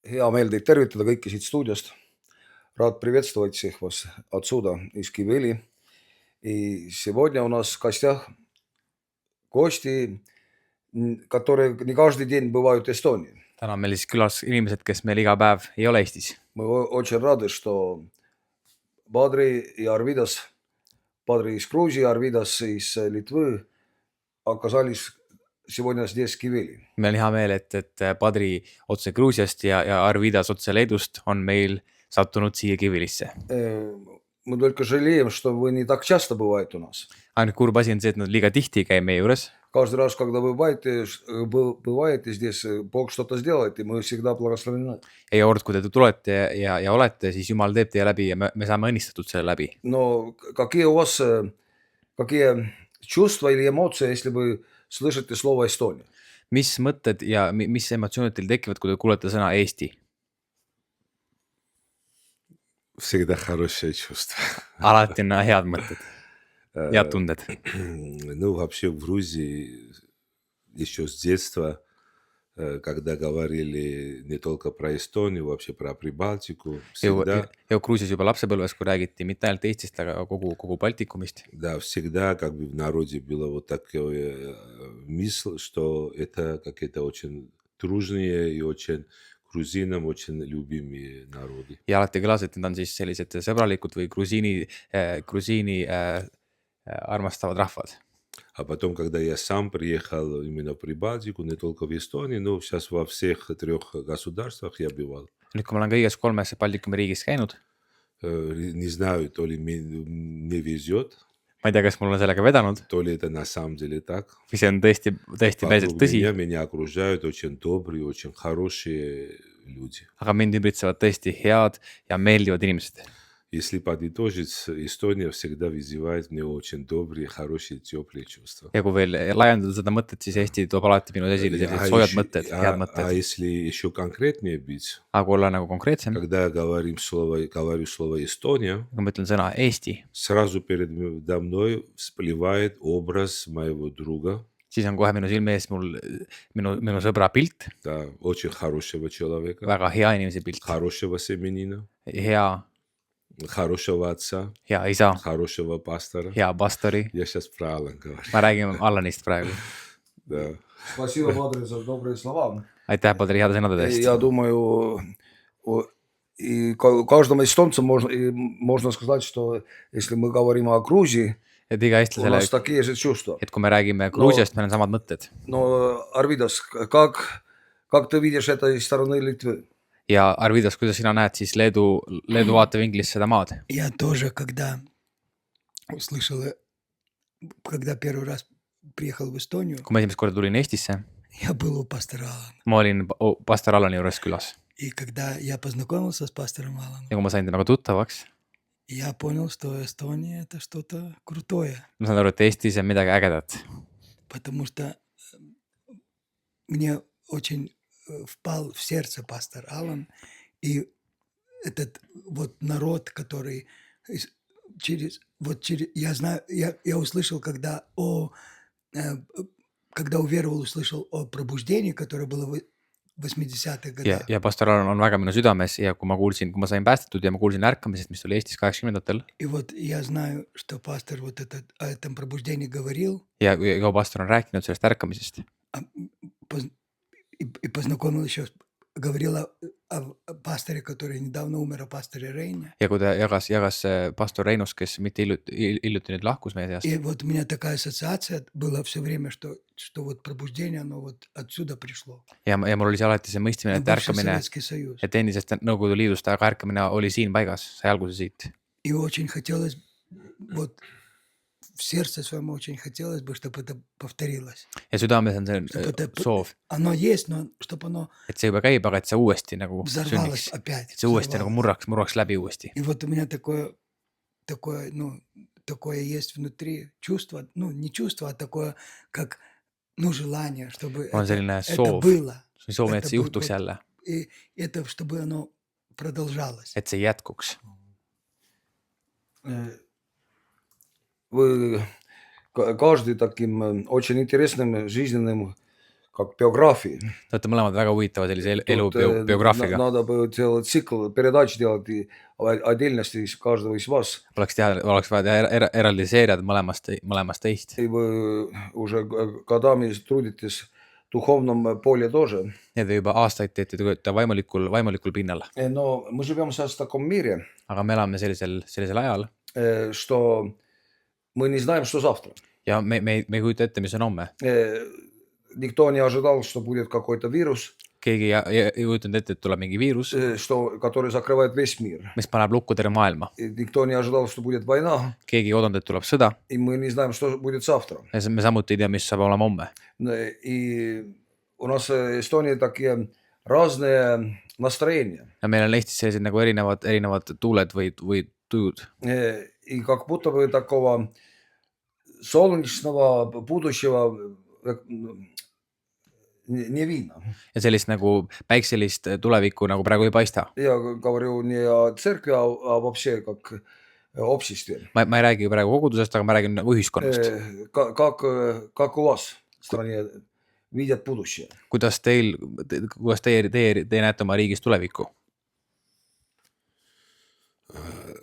Hea meel teid tervitada kõiki siit stuudiost. Рад приветствовать всех вас отсюда, из Кивели. И сегодня у нас в гостях гости, которые не каждый день бывают в Эстонии. Täna on meil siis külas inimesed, kes meil iga päev ei ole Eestis. Мы очень рады, что Padri и Arvidas, Padri из Грузии, Arvidas из Литвы оказались сегодня здесь в Кивели. Meil on hea meel, et Padri otse Gruusiast ja Arvidas otse Leedust on meil sattunud siia Kivilisse. Мы только жалеем, что вы не так часто бываете у нас. Ainult kurb asi on see, et nad liiga tihti ei käi meie juures. Каждый раз, когда вы бываете здесь, Бог что-то сделает, и мы всегда благословены. Ja kord, kui te tulete ja olete, siis Jumal teeb teie läbi ja me saame õnnistatud selle läbi. Но какие у вас, какие чувства или эмоции, если вы слышите слово Эстония? Mis mõtted ja mis emotsioonid teil tekivad, kui te kuulete sõna Eesti? Всегда хорошее чувство. Alati on head mõtted, head tunded. Ну, вообще в Грузии еще с детства, когда говорили не только про Эстонию, вообще про Прибалтику, всегда... Ja Gruusias juba lapsepõlves, kui räägiti mitte ainult Eestist, aga kogu Baltikumist. Да, всегда как бы в народе было вот такое мысль, что это какие-то очень дружные и очень грузинам очень любимые народы. Ja alati kõlas, et need on siis sellised sõbralikud või grusiini armastavad rahvad. А потом, когда я сам приехал именно в Прибалтику, не только в Эстонии, но сейчас во всех 3 государствах я бывал. Nüüd, kui ma olen kõiges 3 Baltikumi riigis käinud, Не знаю, то ли мне везет, ma ei tea, kas mul on sellega vedanud, то ли это на самом деле так. või see on tõesti päriselt tõsi, Меня окружают очень добрые, очень хорошие люди. aga mind ümbritsevad tõesti head ja meeldivad inimesed. Если подытожить, Эстония всегда вызывает мне очень добрые, хорошие, теплые чувства. Ja kui veel laiendada seda mõtet, siis Eesti toob alati minu sellised soojad mõtted, head А mõtted. если еще конкретнее быть, Aga kui olla nagu konkreetsem, когда я говорю слово Эстония, kui ma ütlen sõna Eesti, сразу передо мной всплывает образ моего друга, siis on kohe minu silme ees minu sõbra pilt, да, очень хорошего человека, väga hea inimese pilt, хорошего семенина, хорошего отца, hea isa, хорошего пастора. hea pastori. Я сейчас про Аллана говорю. Ma räägin Allanist praegu. Да. Спасибо, Padri, за добрые слова. Aitäh, Padri, heade sõnade eest. Я думаю, и каждому эстонцу можно сказать, что если мы говорим о Грузии, Et iga у нас eestlasele, такие же чувства. et kui me räägime Gruusiast, meil on samad mõtted. Но, Arvidas, как ты видишь это из стороны Литвы? Ja Arvidas, kuidas sina näed siis Leedu vaatevinklist seda maad? Я тоже, когда услышал, когда первый раз приехал в Эстонию, Kui ma esimest korda tulin Eestisse, я был у pastора Alana. ma olin pastor Allani juures külas. И когда я познакомился с пастором Аланом, Ja kui ma sain temaga tuttavaks, я понял, что Эстония это что-то крутое. ma saan aru, et Eestis on midagi ägedat. Потому что мне очень впал в сердце пастор Алан. И этот вот народ, который я знаю, я услышал, когда уверовал, услышал о пробуждении, которое было в 80-х годах. Ja pastor Allan on väga minu südames ja kui ma sain päästetud ja ma kuulsin ärkamisest, mis oli Eestis 80-ndatel. И вот я знаю, что пастор вот о этом пробуждении говорил. Ja kui pastor on rääkinud sellest ärkamisest. И познакомил еще, говорил о пасторе, который недавно умер, о пасторе Рейне. Ja kui ta jagas pastor Reinus, kes mitte hiljuti nüüd lahkus meie seast. И вот у меня такая ассоциация была все время, что вот пробуждение, оно вот отсюда пришло. Ja mul oli see alati see mõistmine, et ärkamine, et endisest Nõukogude Liidust, aga ärkamine oli siin paigas, sai alguse siit. И очень хотелось, вот в сердце своем очень хотелось бы, чтобы это повторилось. Ja südames on see soov. Оно есть, но чтобы оно et see juba käib, aga et see uuesti nagu взорвалось sünniks. опять. Et see uuesti nagu murraks läbi uuesti. И вот у меня такое, ну, такое есть внутри чувство, ну, не чувство, а такое, как, ну, желание, чтобы это было. Soov, et see juhtuks jälle. И это, чтобы оно продолжалось. Et see jätkuks. Вы каждый таким очень интересным жизненным как биографии. Te olete mõlemad väga huvitava sellise elu Тут biograafiga. надо бы делать цикл передач делать и отдельности из каждого из вас. Oleks vaja teha eraldi seeriad mõlemast teist. И вы уже годами трудитесь в духовном поле тоже. Ja te juba aastaid teete tööd vaimulikul pinnal. Но мы живем сейчас в таком мире, Aga me elame sellisel ajal что мы не знаем, что завтра. ja me ei kujuta ette, mis on homme. Никто не ожидал, что будет какой-то вирус, Keegi ei kujutanud ette, et tuleb mingi viirus, который закрывает весь мир. mis paneb lukku terve maailma. Никто не ожидал, что будет война, Keegi ei oodanud, et tuleb sõda и мы не знаем, что будет завтра. ja me samuti ei tea, mis saab olema homme. И у нас в Эстонии такие разные настроения. Ja meil on Eestis sellised nagu erinevad tuuled või tujud. И как будто бы такого солнечного будущего не видно. Ja sellist nagu päikselist tulevikku nagu praegu ei paista. Я говорю не о церкви, а вообще как обществе. Ma ei räägi praegu kogudusest, aga ma räägin nagu ühiskonnast. Как у вас в стране видят будущее? Kuidas teie näete oma riigis tulevikku?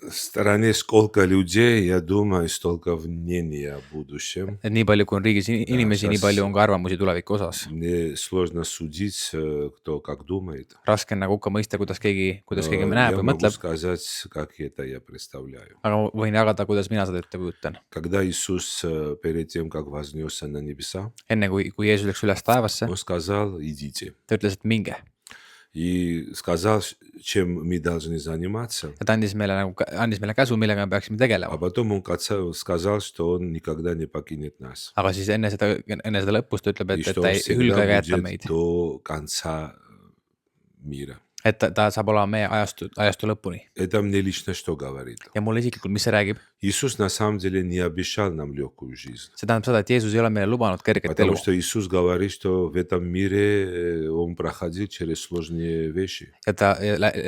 В стороне сколько людей, я думаю, столько мнений о будущем. Et nii palju, kui on riigis inimesi, nii palju on ka arvamusi tuleviku osas. Мне сложно судить, кто как думает. Raske on nagu hukka mõista, kuidas keegi Но näeb я või могу mõtleb, сказать, как это я представляю. aga võin jagada, kuidas mina seda ette kujutan. Когда Иисус перед тем, как вознесся на небеса, Enne kui Jeesus läks üles taevasse, Он сказал, идите. ta ütles, et minge. И сказал, чем мы должны заниматься. Ja ta andis meile käsu, millega me peaksime tegelema. А потом Он сказал, что Он никогда не покинет нас. Aga siis enne seda lõpus ta ütleb, И et что ta Он ei hülga всегда ega jäta будет meid. до конца мира. Et ta saab olema meie ajastu lõpuni. Это мне lично что говорит? Ja mulle isiklikult, mis see räägib? Иисус на самом деле не обещал нам легкую жизнь. See tähendab seda, et Jeesus ei ole meile lubanud kerget elu. Потому что Иисус говорит, что в этом мире Он проходил через сложные вещи. Ja ta,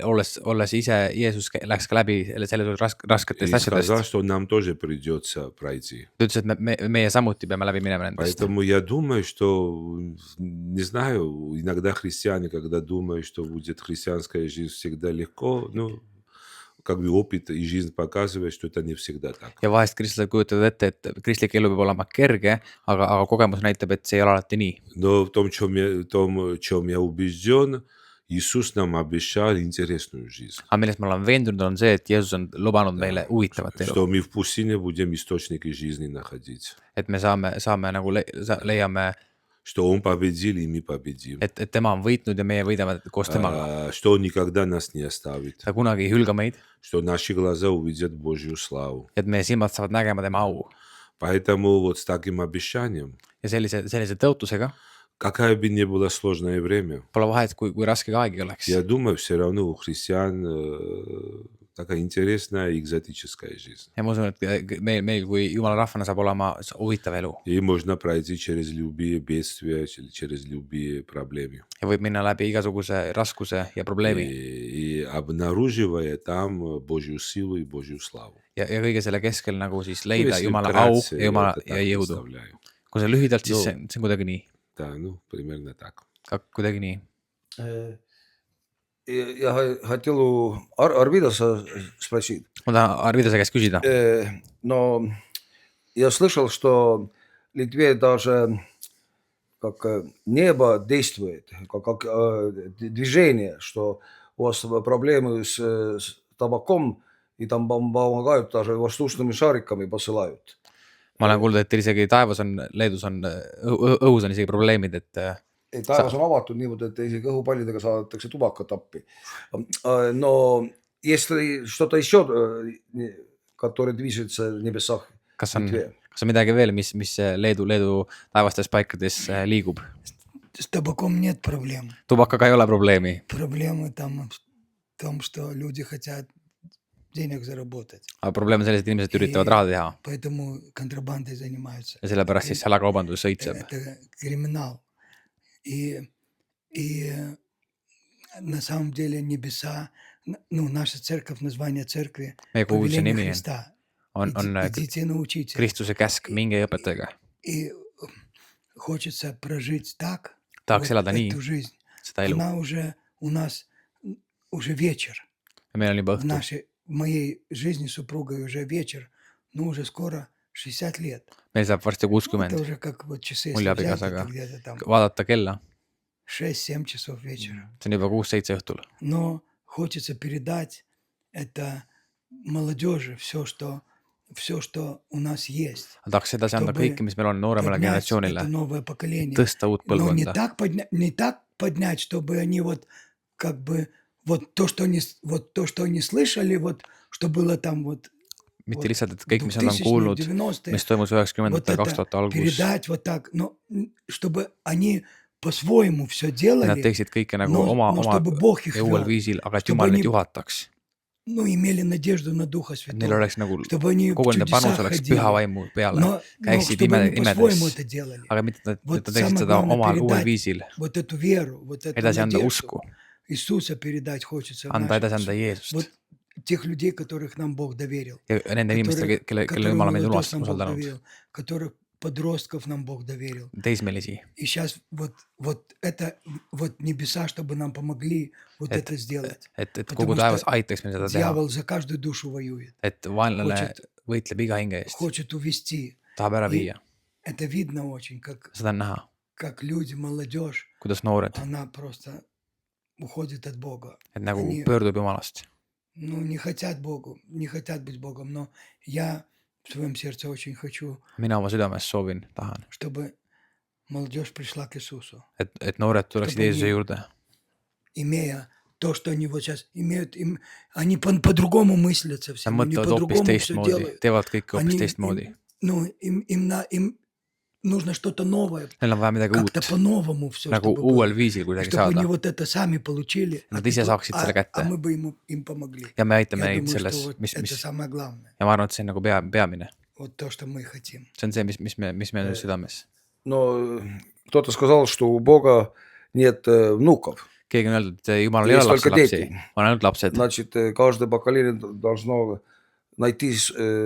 olles ise, Jeesus läks ka läbi selle rasketest И сказал, asjadest. что нам тоже придется пройти. Ta ütles, et meie samuti peame läbi minema nendest. Поэтому я думаю, что, не знаю, иногда христиане, когда думают, что будет христианская жизнь всегда легко, ну, как бы опыт и жизнь показывает, что это не всегда так. Ja vahest kristlased kujutavad ette, et kristlik elu peab olema kerge, aga kogemus näitab, et see ei ole alati nii. Но в том, чем я убежден, Иисус нам обещал интересную жизнь. Aga millest ma olen veendunud, on see, et Jeesus on lubanud meile huvitavat elu. Что мы в пустыне будем источники жизни находить. Et me saame nagu leiame, Что Он победил, и мы победим. et tema on võitnud ja meie võidame koos temaga. Что Он никогда нас не оставит. Ta kunagi ei hülga meid, Что наши глаза увидят Божью славу. et meie silmad saavad nägema tema au. Поэтому вот с таким обещанием, Ja sellise tõotusega какая бы ни была сложное время, pole vahet, kui raske ka aeg ei oleks. я думаю, все равно у христиан такая интересная и экзотическая жизнь. Ja ma usun, et meil kui Jumala rahvana saab olema huvitav elu. И можно пройти через любые бедствия, через любые проблемы. Ja võib minna läbi igasuguse raskuse ja probleemi. И обнаруживая там Божью силу и Божью славу. Ja kõige selle keskel nagu siis Ну, leida если Jumala au вкратце, ja Jumala это так ja jõudu. представляю. Kui see lühidalt, siis No. see on kuidagi nii. Да, ну, примерно так. Kuidagi nii. Я хотел у Арвидаса спросить. Ma tahan Arvidase käest küsida. Но я слышал, что в Литве даже как небо действует, как движение, что у вас проблемы с табаком, и там помогают даже воздушными шариками посылают. Ma olen kuulnud, et teil isegi taevas on, Leedus on, õhus on isegi probleemid, et Taevas on avatud niimoodi, et isegi õhupallidega saadetakse tubakat appi. Но если что-то еще, которое движется в небесах kas в on Литве? midagi veel, mis Leedu taevastes paikades liigub? С табаком нет проблем. Tubakaga ei ole probleemi. Проблема там в том, что люди хотят денег заработать. Aga probleem on selles, et inimesed üritavad raha teha. Поэтому контрабандой занимаются. Ja sellepärast siis salakaubandus õitseb. Это криминал. И на самом деле небеса, ну, наша церковь, название церкви, Meie kuulsa повеление nimi Христа. on Идите научите. Kristuse käsk, minge ja õpetage. И хочется прожить так, tahaks вот elada nii эту жизнь. seda elu Она уже у нас уже вечер. ja meil on juba В õhtu. в моей жизни с супругой уже вечер, ну уже скоро 60 лет. Meil saab varsti Ну, это 60 уже как вот часы, mul если ja взять, abikaasaga это где-то там vaadata kella, 6-7 часов вечера. see on juba 6-7 õhtul. Но хочется передать это молодежи, все, что у нас есть. Aga tahaks edasi anda Чтобы kõike, mis meil on nooremale Поднять generatsioonile, это новое поколение. tõsta uut Но не põlvkonda. так поднять, чтобы они вот как бы вот то, что они слышали, вот что было там вот Mitte lihtsalt, et kõik, mis nad on 2000-е, kuulnud, 90-е, mis toimus вот 90-ndatel, это 2000 algus, передать вот так, но чтобы они по-своему все et nad делали, teeksid kõike nagu но oma чтобы Бог их ja uuel вел, viisil, aga et чтобы Jumal neid они juhataks. ну, имели надежду на Духа Et neil Святого, oleks nagu чтобы они в kogu nende panus чудесах oleks ходили, püha vaimu peale, но käiksid чтобы они по-своему imedes, это делали. aga mitte, et Вот nad teeksid самое seda главное omal uuel передать viisil, вот эту веру, вот эту edasi anda надежду. usku, Иисуса передать хочется в anda edasi наши, anda Jeesust вот тех людей, которых нам Бог доверил, ja nende inimestele, kelle которые Jumal on meid молодежь нам Бог usaldanud, доверил, которых подростков нам Бог доверил. teismelisi, И сейчас вот это вот небеса, чтобы нам помогли вот это сделать. et Потому kogu taevas что aitaks meil seda teha, Дьявол за каждую душу воюет, et vaenlane Хочет- võitleb iga hinge eest, хочет увести. tahab ära И viia, это видно очень, seda on näha, как люди, молодежь, kuidas noored, она просто уходит от Бога. et nagu Они- pöördub Jumalast. Ну, не хотят быть Богом, но я в своем сердце очень хочу, Mina oma südames soovin, tahan, чтобы молодежь пришла к Иисусу, et noored tuleksid Чтобы Jeesuse nii- juurde, имея то, что они вот сейчас имеют, они по-другому мыслят nad совсем, они mõtlevad hoopis по-другому все teistmoodi, делают. teevad kõike hoopis Они, teistmoodi. ну, им нужно что-то новое, Neil on vaja midagi как-то uut, по-новому все, nagu uuel viisil kuidagi чтобы они saada вот это сами получили, Nad ise saaksid selle kätte. а мы бы им помогли. ja me aitame Я neid думаю, selles, что вот это самое главное, ja ma arvan, et see on nagu peamine, вот то, что мы хотим. see on see, mis meil on südames. No кто-то сказал, что у Бога нет внуков. Keegi on öeldud, et Jumal ei ole Есть только lapsi, дети. on ainult lapsed. Значит, каждое поколение должно найти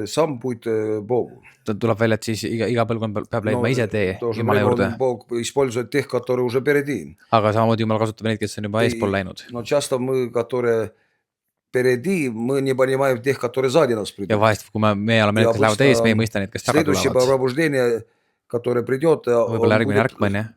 сам путь к Богу. Tuleb välja, et siis iga põlvkond peab leidma No, ise tee в то же Jumala время juurde, Бог использует тех, которые уже впереди. aga samamoodi Jumal kasutab neid, kes on juba eespool läinud. Но часто мы, которые впереди, мы не понимаем тех, которые сзади нас Ja придут. vahest, kui me oleme need, kes lähevad ees, me ei mõista neid, kes taga Следующее tulevad. пробуждение, которое придет, Võib-olla järgmine ärkmine,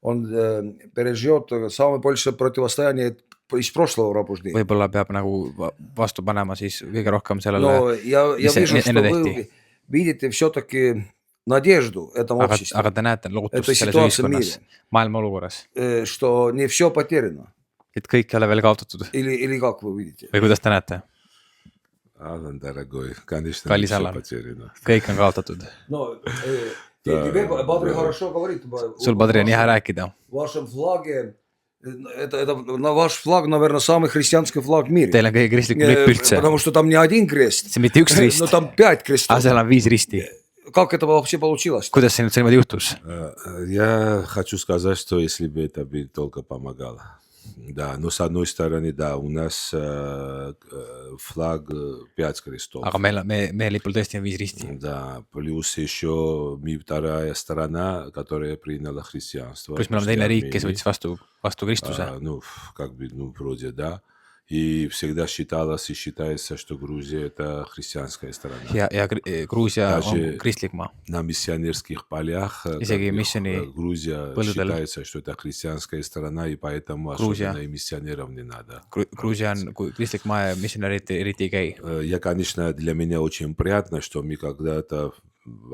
он переживет самое большое противостояние из прошлого пробуждения. võib-olla peab nagu vastu panema siis kõige rohkem sellele, Но я ise вижу, что enne вы tehti. видите все-таки надежду этому обществу, aga te näete lootust этой selles ситуации в ühiskonnas, мире, maailma olukorras, что не все потеряно. et kõik ei ole veel kaotatud Или как вы видите? või kuidas te näete, Алан, дорогой, конечно, Kallis не всё Alan. потеряно. kõik on kaotatud. No, Да, тебе, Бадри, да. хорошо говорит. Sul, Padri, on hea rääkida. В вашем флаге, это на ваш флаг, наверное, самый христианский флаг в мире. Teil on kõige kristlikum lipp üldse, Потому что там не один kрест, see on mitte üks rist, но там 5 aga крестов. seal on 5 risti. Как это вообще получилось? Kuidas see nüüd see niimoodi juhtus? Я хочу сказать, что если бы это бы только помогало. Да, но с одной стороны, да, у нас флаг 5 крестов. aga meie lipul tõesti on 5 risti. Да, плюс еще мы вторая страна, которая приняла христианство. Pluss meil on teine riik, kes võttis vastu Kristuse. Ну, как бы, ну, вроде, да. И всегда считалось и считается, что Грузия это христианская страна. ja Gruusia on Даже kristlik maa. на миссионерских полях Isegi как бы, missiooni Грузия põldudel. считается, что это христианская страна, и поэтому Грузия. особенно и миссионеров не надо. Gruusia on kristlik maa ja missionärid eriti ei käi. Я, конечно, для меня очень приятно, что мы когда-то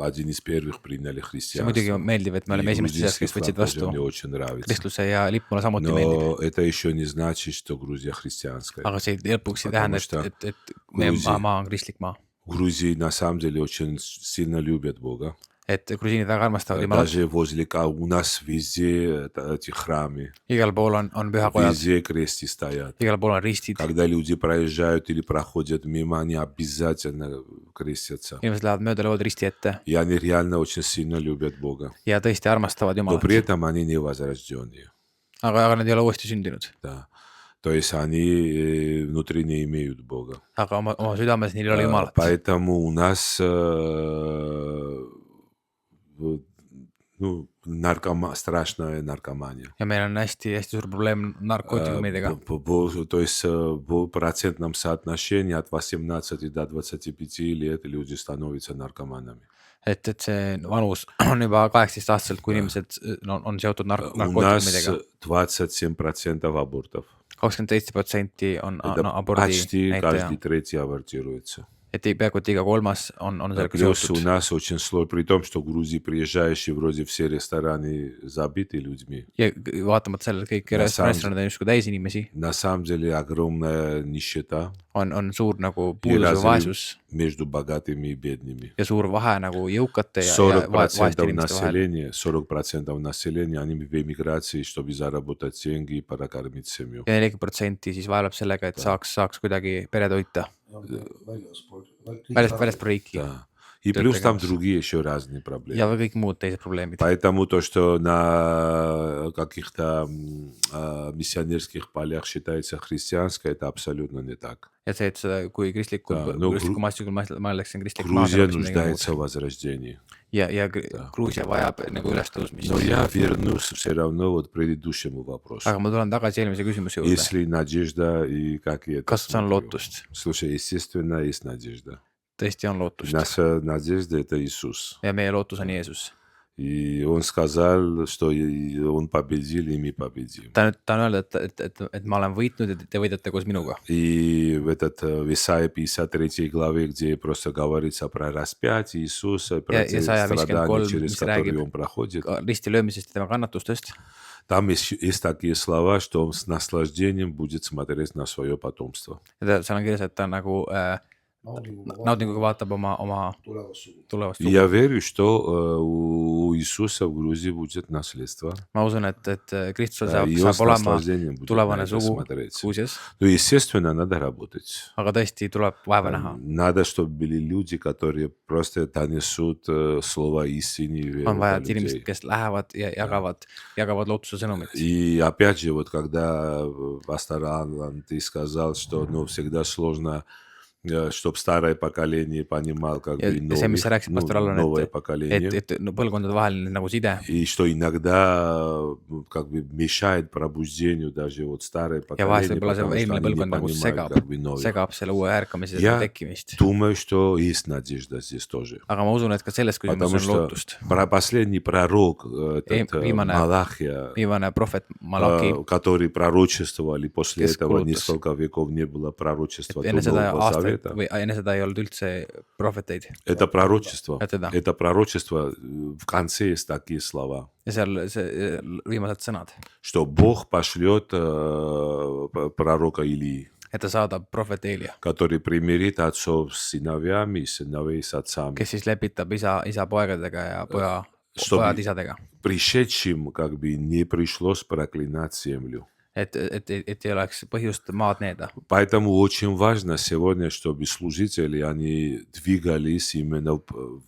один из первых приняли See muidugi христианство. meeldib, et me И oleme esimesed seas, грузинский kes võtsid флаг тоже vastu мне очень нравится. kristluse ja lipp mulle samuti meeldib. Но это еще не значит, что Грузия христианская. Aga see lõpuks ei tähenda, et meie Gruusia- maa on kristlik maa. В Грузии на самом деле очень сильно любят Бога. Et grusiinid väga armastavad Jumalat. Даже возле у нас везде эти храмы, Igal pool on pühakojad, везде кресты стоят. igal pool on ristid. Когда люди проезжают или проходят мимо, они обязательно крестятся. Inimesed lähevad mööda, löövad risti ette И они реально очень сильно любят Бога. ja tõesti armastavad Но Jumalat. при этом они невозрожденные. Aga nad ei ole uuesti sündinud. Да. То есть они внутри не имеют Бога. Aga oma südames neil ei ole Jumalat. Поэтому у нас ну, страшная наркомания. ja meil on hästi suur probleem narkootikumidega. То есть в процентном соотношении от 18 до 25 лет люди становятся наркоманами. Et see vanus on juba 18-aastaselt, kui inimesed on seotud У нас narkootikumidega. 27% абортов. 27% on abordi Почти näitaja. каждый третий абортируется. Et peaaegu et iga kolmas on sellega Плюс у seotud. нас очень сложно, при том, что в Грузии приезжаешь, и вроде все рестораны забиты людьми. Ja vaatamata sellele, et kõik restoranid on justkui täis inimesi, На самом деле огромная нищета on suur nagu и puudus või разрыв vaesus между богатыми и бедными. ja suur vahe nagu jõukate ja 40% vaeste inimeste vahel. населения, 40% населения, они в эмиграции, чтобы заработать деньги и прокормить семью. Ja 40% siis vaevleb sellega, et saaks kuidagi pere toita väljaspool riiki. Да. И плюс там другие еще разные проблемы. Ja kõik muud teised probleemid. Поэтому то, что на каких-то миссионерских полях считается христианское, это абсолютно не так. Ja see, et seda, kui kristlikul maastikul mõeldakse kristlik Грузия нуждается в возрождении. Ja Gruusia vajab nagu ülestõusmist. Но я вернусь все равно вот к предыдущему вопросу. Aga ma tulen tagasi eelmise küsimuse juurde. Есть ли надежда и как я это Kas on смотрю? lootust? Слушай, естественно, есть надежда. Tõesti on lootust. Наша надежда – это Иисус. Ja meie lootus on Jeesus. И Он сказал, что Он победил, и мы победим. Ta on öelnud, et ma olen võitnud ja te võidate koos minuga. И в Исаии 53 главе, где просто говорится про распятие Иисуса, про те страдания, через которые Он проходит, risti löömisest ja tema kannatustest. там есть такие слова, что Он с наслаждением будет смотреть на свое потомство. Ja seal on kirjas, et ta nagu naudinguga vaatab oma tulevast И я верю, что у Иисуса в Грузии будет наследство. Ma usun, et Kristusel И Он saab с olema наслаждением будет на tulevane это sugu смотреть. Gruusias, Ну, естественно, надо работать. aga tõesti tuleb vaeva näha. Надо, чтобы были люди, которые просто донесут слово истины и веру On vaja, до et inimesed, людей. kes lähevad ja jagavad lootuse sõnumit. И опять же, вот когда пастор Алан, ты сказал, что всегда сложно, чтобы старое поколение понимало, как бы see, mis sa rääkisid, pastor Allan, новое поколение. et põlvkondade vaheline nagu side. И что иногда как бы мешает пробуждению даже вот старое Ja vahest поколение, võib-olla see потому что eelmine они не põlvkond nagu понимают как бы новое. segab selle uue ärkamise Я tekkimist. думаю, что есть надежда здесь тоже. Aga ma usun, et ka selles küsimus Потому on что lootust. последний пророк, Малахия, Viimane prohvet Malaki, который пророчествовал, и после Kes этого kuulutas. несколько веков не было пророчества enne до seda Нового aastaid Завета. või enne seda ei olnud üldse prohveteid. Это пророчество. Это да. Это пророчество, в конце есть такие слова, Ja seal see viimased sõnad, что Бог пошлет пророка Илии, et ta saadab prohvet Eelia, который примирит отцов с сыновьями и сыновей с отцами. kes siis lepitab isa poegadega ja Stobi. pojad isadega. Пришедшим как бы не пришлось проклинать землю. Et ei oleks põhjust maad needa. Поэтому очень важно сегодня, чтобы служители, они двигались именно в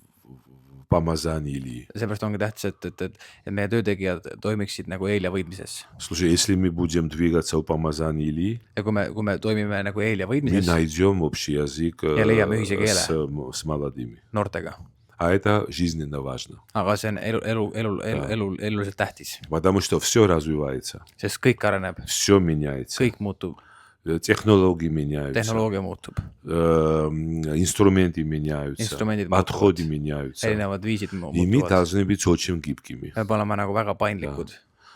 помазании Илии. Seepärast ongi tähtis, et meie töötegijad toimiksid nagu Eelia võidmises. Слушай, если мы будем двигаться в помазании Илии, Ja kui me toimime nagu Eelia мы võidmises найдем общий язык Ja leiame ühise keele. с молодыми. noortega, А это жизненно важно, aga see on eluliselt tähtis, потому что все развивается, sest kõik areneb, все меняется, kõik muutub, технологии меняются, tehnoloogia muutub, инструменты меняются, Instrumendid подходы меняются. erinevad viisid И мы muutuvad. должны быть очень гибкими, Me peame olema nagu väga paindlikud,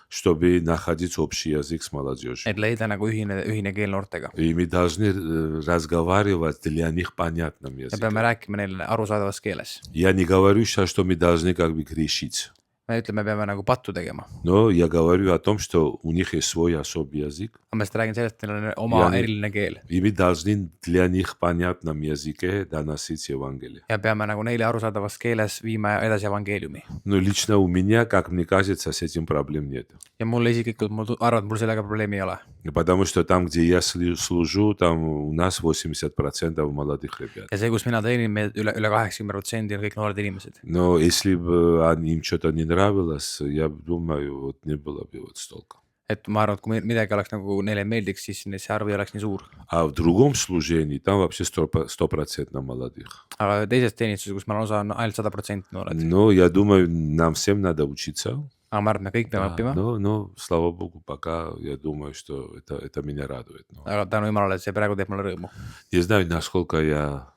чтобы находить общий язык с молодежью. et leida nagu ühine keel noortega. И мы должны разговаривать для них понятным Me языком. peame rääkima neile arusaadavas keeles. Я не говорю сейчас, что мы должны как бы грешить, Me ütleme, peame nagu pattu tegema. но я говорю о том, что у них есть свой особый язык, Aga ma lihtsalt räägin sellest, et neil on oma Ja eriline keel и мы должны для них понятном языке доносить Евангелие. ja peame nagu neile arusaadavas keeles viima edasi evangeeliumi. Но лично у меня, как мне кажется, с этим проблем нет. Ja mulle isiklikult, ma arvan, et mul sellega probleemi ei ole. Потому что там, где я служу, там у нас 80% молодых ребят. Ja see, kus mina teenin, me üle 80% on kõik noored inimesed. Но если бы им что-то не нравилось, я думаю, вот не было бы вот столько. et ma arvan, et kui midagi oleks nagu neile meeldiks, siis see arv ei oleks nii suur. А в другом служении там вообще 100% молодых. Aga teises teenistuses, kus ma olen osa, on ainult 100% noored. Но я думаю, нам всем надо учиться. Aga ma arvan, et me kõik peame õppima. Но, слава Богу, пока я думаю, что это меня радует. Aga tänu Jumalale, see praegu teeb mulle rõõmu. Не знаю, насколько я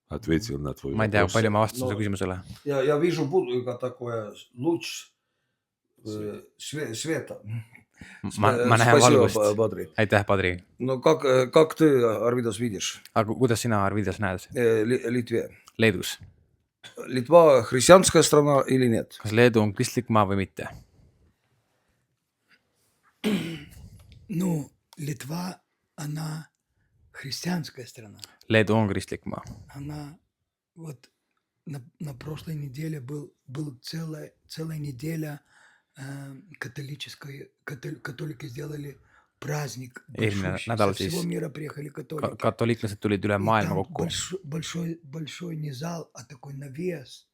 ответил на твой Ma ei tea, вопрос. palju ma vastasin su küsimusele. Я вижу будто такое луч света. Ma näen Спасибо, valgust. Badri. Aitäh, Padri. No как ты, Arvidas, видишь Aga kuidas sina, Arvidas, näed Литве? Leedus? Литва христианская страна или нет? Kas Leedu on kristlik maa või mitte? Ну, Литва, она христианская страна. Leedu on kristlik maa. Она вот на прошлой неделе был целая неделя католики сделали праздник. Eelmine nädal Со всего siis мира приехали католики. katoliiklased tulid üle И maailma там kokku. большой не зал, а такой навес.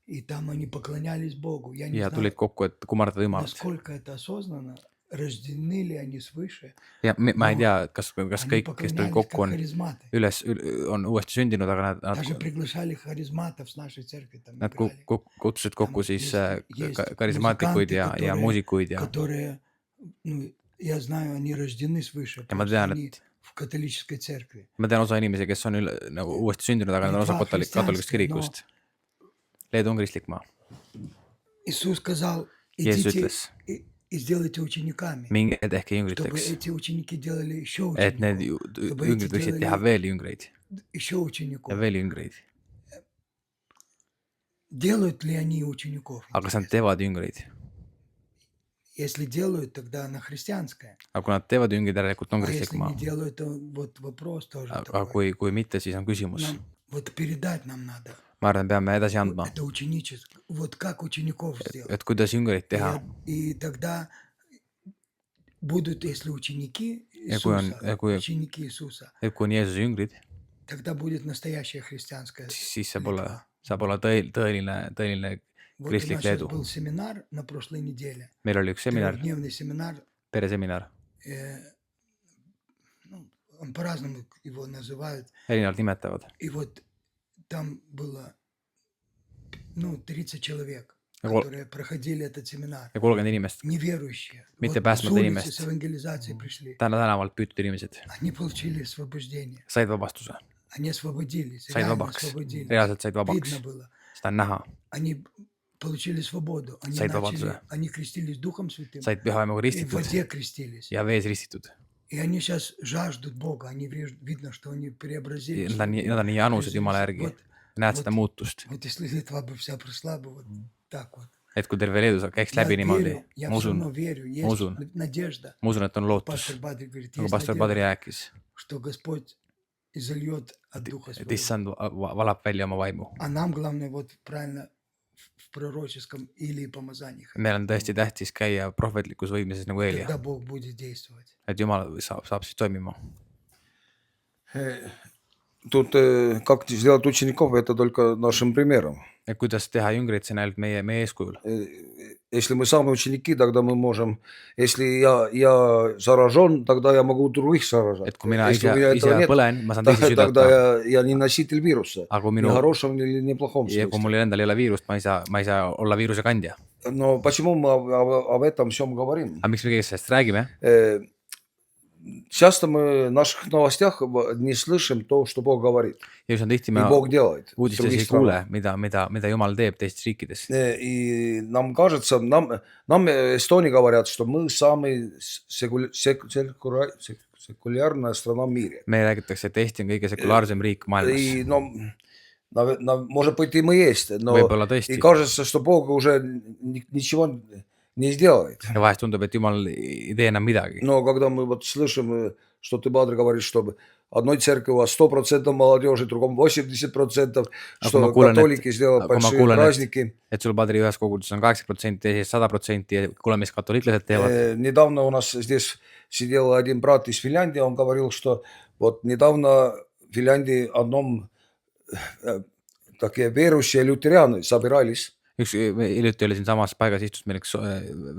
И там они поклонялись Богу. Я не Ja знаю, tulid kokku, et kummardada Jumalat. насколько это осознанно, рождены ли они свыше. Ja ma ei tea, kas Они kõik, kes tulid поклонялись kokku, как on харизматы. on uuesti sündinud, aga Даже приглашали харизматов с нашей церкви. Там nad играли. kutsusid kokku Там siis есть karismaatikuid музыканты, ja muusikuid ja которые, ну, я знаю, они рождены свыше. Ja ma потому tean, что они et- в католической церкви. ma tean osa inimesi, kes on nagu uuesti sündinud, aga nad on osa katolikust kirikust. Leedu on kristlik maa. Иисус сказал, Jeesus идите ütles, и сделайте учениками, minge ja tehke чтобы jüngriteks, эти ученики делали еще et need учеников, jüngrid võiksid teha veel jüngreid еще ja учеников. veel jüngreid. Делают ли они учеников? Aga kas nad teevad jüngreid? Если делают, тогда она христианская. Aga kui nad teevad jüngreid, järelikult on А kristlik если maa. не делают, то вот вопрос тоже Aga такой. kui mitte, siis on küsimus. Нам вот передать нам надо. Ma arvan, peame edasi andma, Это ученичество. Вот как учеников сделать. et kuidas jüngreid teha. И тогда будут, если ученики Ja kui on- Иисуса, ja kui- ученики Иисуса, Et kui on Jeesuse jüngrid, тогда будет настоящая христианская. siis saab olla tõeline Вот у kristlik нас сейчас Leedu. был семинар на прошлой неделе. Meil oli üks seminar, Трехдневный семинар. pereseminar, Ну, он по-разному его называют. erinevalt nimetavad. И вот там было 30 человек, Ja kol- которые проходили этот семинар. ja 30 inimest, Неверующие. Mitte Вот с päästmata улицы, inimest. с евангелизацией пришли. tänavalt püütud inimesed Они получили освобождение. said vabastuse, Они освободились. said Реально vabaks, освободились. reaalselt said vabaks, Видно было. seda on näha, Они получили свободу. Они Said vabaduse. они крестились Духом Святым. said püha vaimuga И в ristitud воде крестились. ja vees ristitud. И они сейчас жаждут Бога. Они видно, что они преобразились. Nad on nii anused Jumala järgi, Вот, näed vot- seda muutust, вот если Литва бы вся прошла бы вот так вот. et kui terve Leedu käiks läbi niimoodi, Я ma все равно usun, верю. ma Есть usun. надежда. et on lootus, Пастор Бадри говорит, nagu есть pastor надежда, Padri rääkis, что Господь изольет от Духа et Своего. issand valab välja oma vaimu. А нам главное вот правильно в пророческом или помазании. meil on tõesti tähtis käia prohvetlikus võimuses nagu Eelia, Тогда Бог будет действовать. et Jumal saab siis toimima. Тут как сделать учеников, это только нашим примером. Et kuidas teha jüngreid, see on ainult meie eeskujul. Если мы сами ученики, тогда мы можем, если я заражен, тогда я могу других заражать. Et kui mina Если у меня ise этого нет, põlen, ma saan teisi тогда südata, я не носитель вируса. aga kui Ни minu хорошем, ни не плохом ja kui смысле. mul endal ei ole viirust, ma ei saa olla viiruse kandja. Но почему мы об этом всем говорим? Aga miks me kõigest sellest räägime? Часто мы в наших новостях не слышим то, что Бог говорит. ja just on tihti И me Бог делает. в uudistes других ei странах. kuule, mida Jumal teeb teistes riikides. И нам кажется, нам Эстонии говорят, что мы самый секулярная страна в мире. Me räägitakse, et Eesti on kõige sekulaarsem riik maailmas. И, может быть, и мы есть, но Võib-olla и tõesti. кажется, что Бог уже ничего не сделает. Ja vahest tundub, et Jumal ei tee enam midagi. Но когда мы вот слышим, что ты, Бадр, говоришь, что одной церкви у вас 100% молодежи, другом 80%, что католики сделают большие праздники. Et sul Padri ühes koguduses on 80%, teises 100% ja kuule, mis katoliiklased teevad. Недавно у нас здесь сидел один брат из Финляндии, он говорил, что вот недавно в Финляндии одном такие верующие лютеряне собирались. hiljuti oli siin samas paigas istus meil üks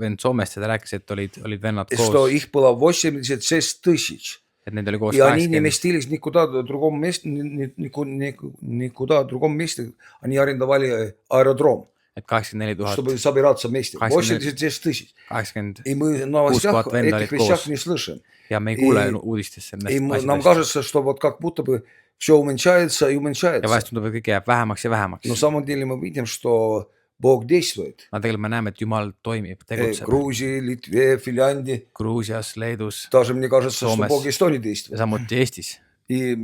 vend Soomest ja ta rääkis, et olid vennad что koos, их было 86 тысяч. et neid oli koos И они не 80, местились никуда в другом месте, никуда в другом месте. Они арендовали аэродром, et 84 000, чтобы собираться вместе. 86 тысяч. 80 И мы в новостях 6000 венда этих olid вещах koos не слышим. ja me ei kuule И- uudistest И sellest нам asjadest. кажется, что вот как будто бы все уменьшается и Ja уменьшается. vahest tundub, et kõik jääb vähemaks ja vähemaks. Но на самом деле мы видим, что Бог действует. Aga tegelikult me näeme, et Jumal toimib, tegutseb Грузии, Литве, Финляндии. Gruusias, Leedus Даже мне кажется, что Сомес. Бог и Эстонии ja действует. samuti Eestis. И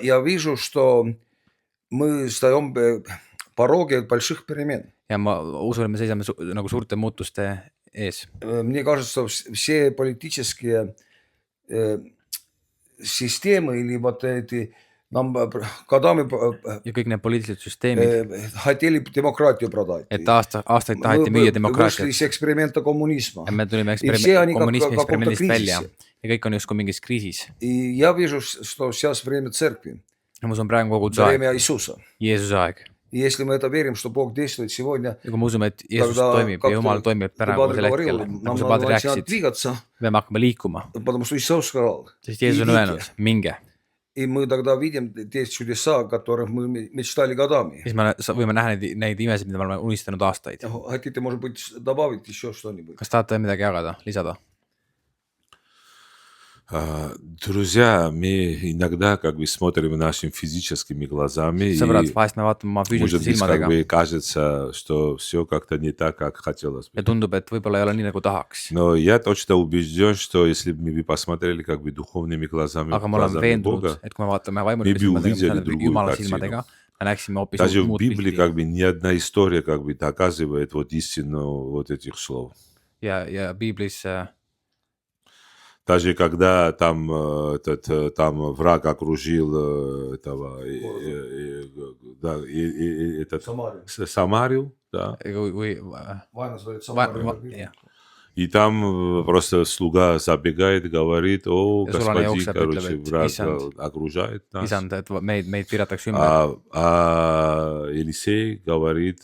я вижу, что мы стоим пороге больших перемен. Ja ma usun, et me seisame nagu suurte muutuste ees. Мне кажется, все политические системы или вот эти нам когда мы Ja kõik need poliitilised süsteemid, хотели демократию продать. et aastaid taheti müüa вышли demokraatiat из эксперимента коммунизма. ja me tulime И все они kommunismi в каком-то eksperimendist välja кризисе. ja kõik on justkui mingis kriisis. И я вижу, что сейчас время церкви, Ja ma usun, praegu on koguduse aeg, время Иисуса. Jeesuse aeg. И если мы это верим, что Бог действует сегодня, Ja kui me usume, et Jeesus тогда, toimib ja Jumal toimib praegusel hetkel, нам nagu sa надо Padri начинать rääkisid, двигаться, peame hakkama liikuma, потому что Иисус сказал. sest Jeesus on Idite. öelnud, minge. И мы тогда видим те чудеса, о которых мы мечтали годами. Siis me võime näha neid imesid, mida me oleme unistanud aastaid. Хотите, может быть, добавить еще что-нибудь? Kas tahate midagi jagada, lisada? Друзья, мы иногда как бы смотрим нашими физическими глазами, Sõbrad, и vahest me vaatame oma может füüsiliste быть, как silmadega бы кажется, что все как-то не так, как хотелось бы. ja tundub, et võib-olla ei ole nii, nagu tahaks. Но я точно убежден, что если бы мы посмотрели как бы духовными глазами, Aga ma olen глазами veendunud, Бога, et kui me vaatame Me vaimulike бы увидели silmadega, другую Jumala kартину. silmadega, me näeksime hoopis даже в muud Библии pilti. как бы ни одна история как бы доказывает вот истину вот этих слов. Ja Piiblis Даже когда там, там враг окружил этого, да, этот, Самарию, да, kui Vaenlased olid jah, и там просто слуга забегает, говорит, о, Ja sulane Господи, jookseb, короче, ütleb, et враг issand, окружает нас. isand, et meid piiratakse ümber. А Елисей говорит,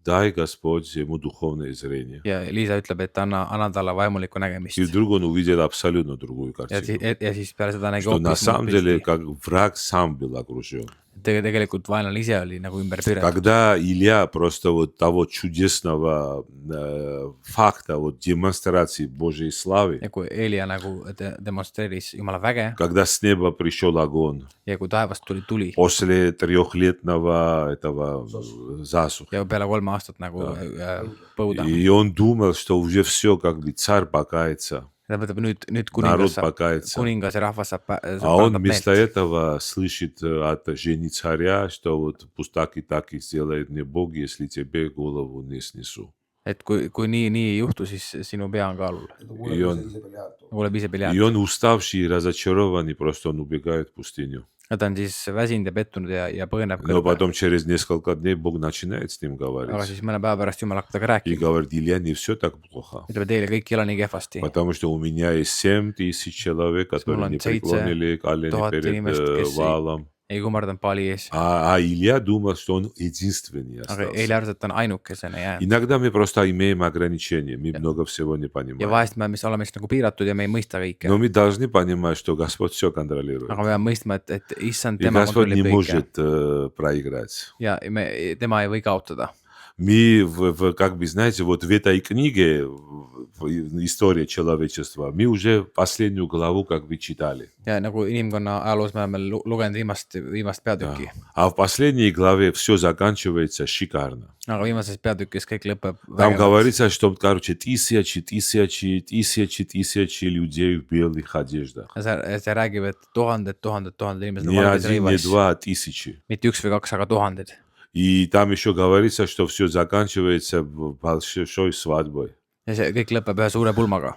дай Господь ему духовное зрение. Ja Liisa ütleb, et anna talle vaimulikku nägemist. И вдруг он увидел абсолютно другую картину. Ja siis peale seda nägi Что на hoopis самом muud деле pilti. как враг сам был окружен. Tegelikult vaenlane ise oli nagu ümber püratud. Когда Илья просто вот того чудесного факта, вот демонстрации Божьей славы, Ja kui Eelia nagu demonstreeris Jumala väge когда с неба пришел огонь, ja kui taevast tuli tuli после трехлетного этого засуха, ja peale 3 aastat nagu põuda. и он думал, что уже все, как бы царь покается, Ta mõtleb, nüüd народ kuningas покается. ja rahvas saab А он parandab вместо meelt. этого слышит от жени царя, что вот пусть так и сделает мне Бог, если тебе голову не снесу. Et kui nii ei juhtu, siis sinu pea on kaalul. Kuuleb ise И piljad. он уставший и разочарованный, просто он убегает в пустыню. Ja ta on siis väsinud ja pettunud ja põgeneb Но kõrbe. потом через несколько дней Бог начинает с ним Aga говорить. siis mõne päeva pärast Jumal hakkab temaga И rääkima. говорит, Илья, не все так плохо. Ütleb, et teile kõik ei ole nii kehvasti. Потому что у меня есть 7000 человек, которые on не 7 преклонили колени 000 перед inimest, kes ei- валом. Ei kummardanud paali ees. А Илья думал, что он единственный Aga остался. Eelia arvas, et ta on ainukesena jäänud. Иногда мы просто имеем ограничения, мы много всего не Ja понимаем. vahest me oleme siis nagu piiratud ja me ei mõista kõike. Но мы должны понимать, что Господь все контролирует. Aga me peame mõistma, et issand И tema Господь не kontrollib kõike. может проиграть. Ja tema ei või kaotada. Мы, как бы, знаете, вот в этой книге, история человечества, мы уже последнюю главу как бы читали. Ja nagu inimkonna ajaloos me oleme lugenud viimast peatükki. А в последней главе все заканчивается шикарно. Aga viimases peatükis kõik lõpeb Там vägevalt. говорится, что, короче, тысячи людей в белых одеждах. Ja see räägib, et tuhanded inimesed Не on valges один, не rõivas. два, а тысячи. Mitte 1 või 2, aga tuhanded. И там еще говорится, что все заканчивается большой свадьбой. Ja see kõik lõpeb ühe suure pulmaga.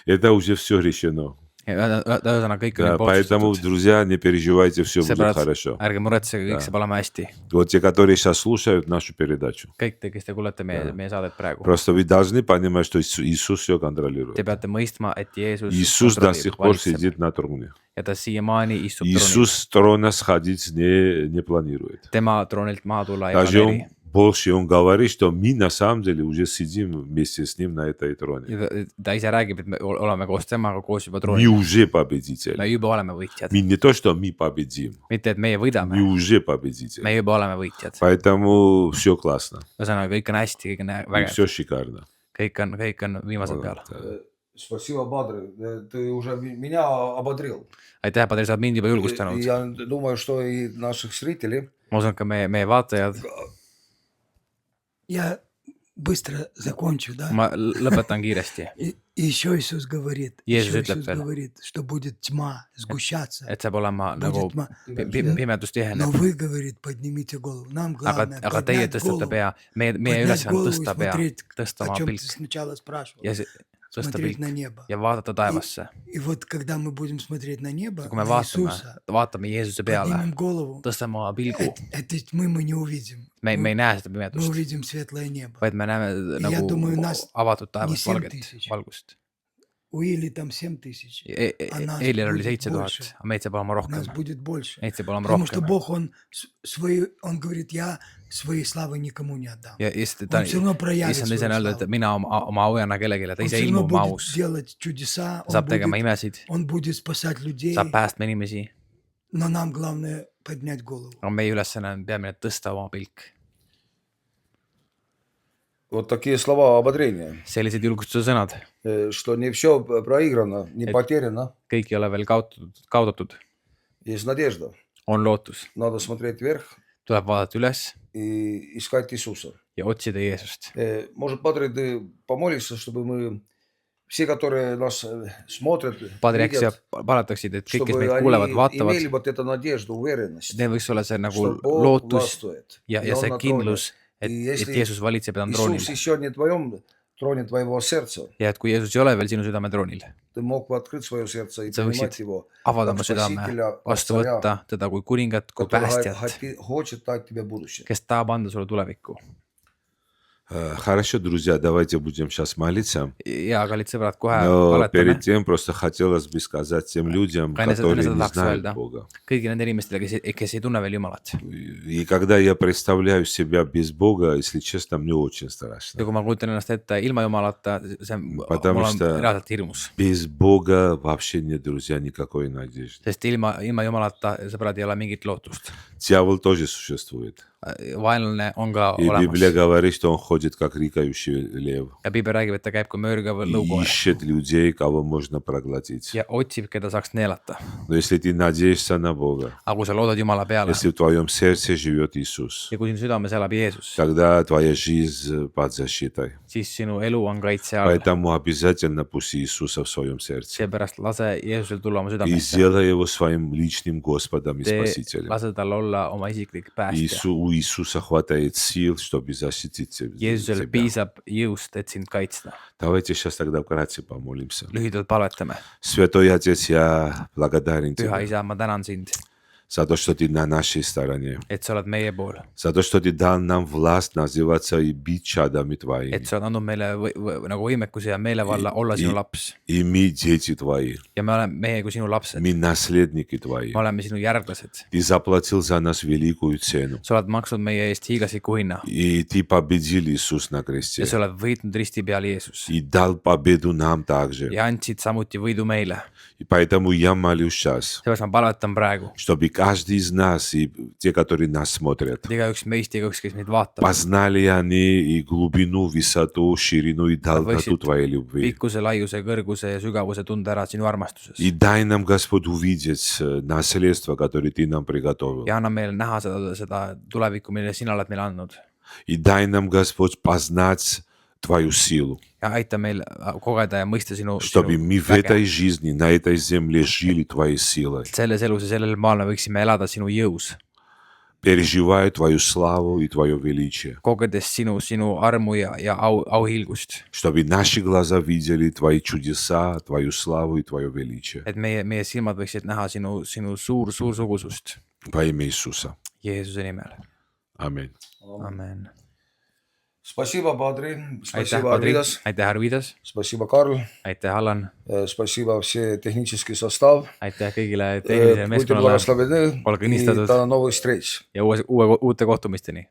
Это уже все решено. Ja ühesõnaga kõik Да, on поэтому, otsustatud. друзья, не переживайте, все будет Sõbrad, хорошо. ärge muretsege, kõik Да. saab olema hästi. Вот те, которые сейчас слушают нашу передачу, Kõik te, kes te kuulete meie saadet praegu. просто вы должны понимать, что Иисус все контролирует. Te peate mõistma, et Jeesus Иисус до сих пор valitseb сидит на троне. ja ta siiamaani istub tronil. Иисус с трона сходить не планирует. Tema tronilt maha tulla ei Даже он planeeri. больше он говорит, что мы на самом деле уже сидим вместе с ним на этой троне. ta ise räägib, et me oleme koos temaga koos juba Мы troonil. уже me победители. juba oleme võitjad. Не то, что мы победим. mitte, et meie Мы võidame, уже победители. me juba oleme võitjad. Поэтому все классно. ühesõnaga, kõik on hästi, kõik on И vägev, все шикарно. kõik on viimasel peal. Спасибо, Падре. Ты уже меня ободрил. aitäh, Padri, sa oled mind juba julgustanud. Я думаю, что и наших зрителей. ma usun, et ka meie vaatajad. Я быстро закончу, да? ma lõpetan kiiresti. И еще Иисус говорит, Jeesus еще ütleb Иисус veel. говорит, что будет тьма сгущаться. et saab olema Будет nagu тьма. pimedus Но tiheneb. вы, говорит, поднимите голову. Нам главное aga teie поднять tõstate голову. pea, meie Поднять ülesanne on голову и tõsta pea, смотреть, tõsta о oma чем ты pilk сначала спрашивал. ja tõsta Смотреть pilk на небо. ja vaadata taevasse. И вот когда мы будем смотреть на небо, kui me на vaatame, Иисуса, vaatame Jeesuse peale, поднимем голову, tõstame oma pilgu, этой тьмы мы не увидим. me ei näe seda Мы pimedust, увидим светлое небо. vaid me näeme Ja nagu думаю, нас avatud taevast не 7000. valget valgust. У Или там 7000. А нас Eilil oli будет 7000, больше. aga meid saab olema rohkem. Нас будет больше. Meid saab olema Потому что rohkem. Бог, Он говорит, я своей славы никому не отдам. ja Он все равно проявит issand свою ise on öelnud, славу. et mina oma au ei anna kellelegi, ta Он ise все равно ilmub oma будет aus, делать чудеса, saab tegema imesid, Он будет спасать людей, saab päästma inimesi, но нам главное поднять голову. aga meie ülesanne on peamine tõsta oma pilk. Вот такие слова ободрения. sellised julgustuse sõnad, Что не все проиграно, не потеряно. kõik ei ole veel kaotatud, Есть надежда. on lootus, Надо смотреть вверх tuleb vaadata üles и искать Иисуса. ja otsida Jeesust. Может, Падре, ты помолишься, чтобы мы, все, которые нас смотрят, Padri, äkki sa видят, palataksid, et kõik, kes чтобы meid kuulevad, они vaatavad, имели вот эту надежду, уверенность, neil võiks olla see nagu что Бог lootus властвует. ja И Он see на троне. kindlus, et И если Jeesus valitseb ja ta on troonil. Иисус еще не в твоем троне твоего сердца, ja et kui Jeesus ei ole veel sinu südametroonil, ты мог бы открыть свое сердце и sa принимать võiksid Его, avada oma как südame, Спасителя, как vastu Царя, võtta teda kui kuningat, kui который päästjat, хочет дать тебе будущее. kes tahab anda sulle tulevikku. Хорошо, друзья, давайте будем сейчас молиться. ja kallid sõbrad, kohe Но перед paletame тем просто хотелось бы сказать тем людям, Enne которые seda не tahaks знают öelda. Бога. kõigi nende inimestele, kes ei tunne veel Jumalat. И когда я представляю себя без Бога, если честно, мне очень ja страшно. kui ma kujutan ennast ette ilma Jumalata, see mul Потому on что- reaalselt hirmus. Без Бога вообще нет, друзья, никакой надежды. sest ilma Jumalata, sõbrad, ei ole mingit lootust. Дьявол тоже существует. vaenlane on ka И Библия olemas. говорит, что он ходит как рыкающий лев. ja Piibel räägib, et ta käib kui mörgav И lõukoer ищет людей, кого можно проглотить. ja otsib, keda saaks neelata. Но если ты надеешься на Бога, aga kui sa loodad Jumala peale если в твоем сердце живет Иисус, ja kui sinu südames elab Jeesus, тогда твоя жизнь под защитой. siis sinu elu on kaitse all. Поэтому обязательно пусти Иисуса в своем сердце. seepärast lase Jeesusel tulla oma И südamesse. сделай его своим личным Господом и Спасителем. lase tal olla oma isiklik päästja. У Иисуса хватает сил, чтобы защитить Jeesusel тебя. piisab jõust, et sind kaitsta. Давайте сейчас тогда вкратце помолимся. lühidalt palvetame. Святой Отец, я благодарен Püha Тебе Isa, ma tänan sind, за то, что Ты на нашей стороне, et sa oled meie pool, за то, что Ты дал нам власть называться и быть чадами Твоими. et sa oled andnud meile nagu võimekuse ja meelevalla olla sinu laps И мы дети Твои, ja me oleme meie kui sinu lapsed, мы наследники Твои. me oleme sinu järglased. Ты заплатил за нас великую цену. sa oled maksnud meie eest hiiglasliku hinna И Ты победил Иисус на ja кресте. sa oled võitnud risti peal Jeesus И дал победу нам также. ja andsid samuti võidu meile. И поэтому я молюсь сейчас, seepärast ma palvetan praegu, чтобы каждый из нас и те, которые нас смотрят, et igaüks meist ja igaüks, kes meid vaatab, познали они и глубину, высоту, ширину и долготу Твоей любви. pikkuse, laiuse, kõrguse ja sügavuse tunda ära sinu armastuses И дай нам, Господь, увидеть наследство, которое Ты нам приготовил. ja anna meile näha seda tulevikku, mille sina oled meile andnud И дай нам, Господь, познать Твою силу, ja aita meil kogeda ja mõista sinu чтобы мы в väge. этой жизни, на этой земле жили Твоей силой, selles elus ja sellel maal me võiksime elada sinu jõus, переживая Твою славу и Твое величие, kogedes sinu armu ja auhiilgust, чтобы наши глаза видели Твои чудеса, Твою славу и Твое величие. et meie silmad võiksid näha sinu suursugusust Во имя Иисуса. Jeesuse nimel. Аминь. Amen. Спасибо, Падре. aitäh, Спасибо, Padri, Arvidas. aitäh, Arvidas, Спасибо, Карл. aitäh, Allan, Спасибо все технический состав. aitäh kõigile tehnilisele Будьте meeskonnale благословены Olge и õnnistatud. до новых встреч. ja uute kohtumisteni.